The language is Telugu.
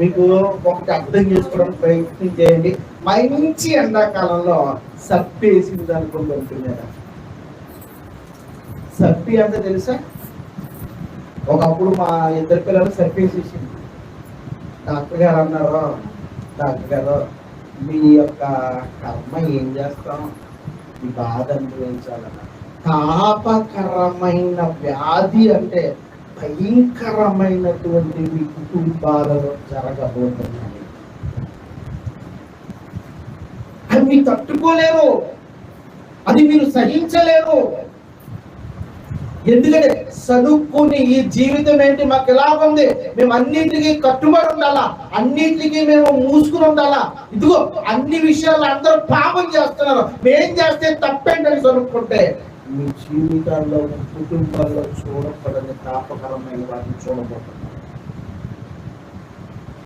మీకు ఒకటి అర్థం చేసుకోవడానికి ప్రయత్నం చేయండి. మంచి ఎండాకాలంలో సప్పి వేసింది అనుకుని వెళ్తున్నారా? సప్పి అంటే తెలుసా? ఒకప్పుడు మా ఇద్దరు పిల్లలు సప్పి వేసేసింది. డాక్టర్ గారు అన్నారు, డాక్టర్ గారు మీ యొక్క కర్మ ఏం చేస్తాం, మీ బాధ అనుభవించాలన్న. తాపకరమైన వ్యాధి అంటే భయంకరమైనటువంటి మీ కుటుంబాలలో జరగబోతున్నాయి. అది మీరు తట్టుకోలేరు, అది మీరు సహించలేరు. ఎందుకంటే చదువుకుని ఈ జీవితం ఏంటి, మాకు ఎలా ఉంది, మేము అన్నిటికీ కట్టుబడి ఉండాలా, అన్నిటికీ మేము మూసుకుని ఉండాలా. ఇదిగో అన్ని విషయాలు అందరూ పాపం చేస్తున్నారు, మేం చేస్తే తప్పేంటని చదువుకుంటే మీ జీవితాల్లో కుటుంబాల్లో చూడకూడని తాపకరమైన వాటిని చూడబోతున్నారు.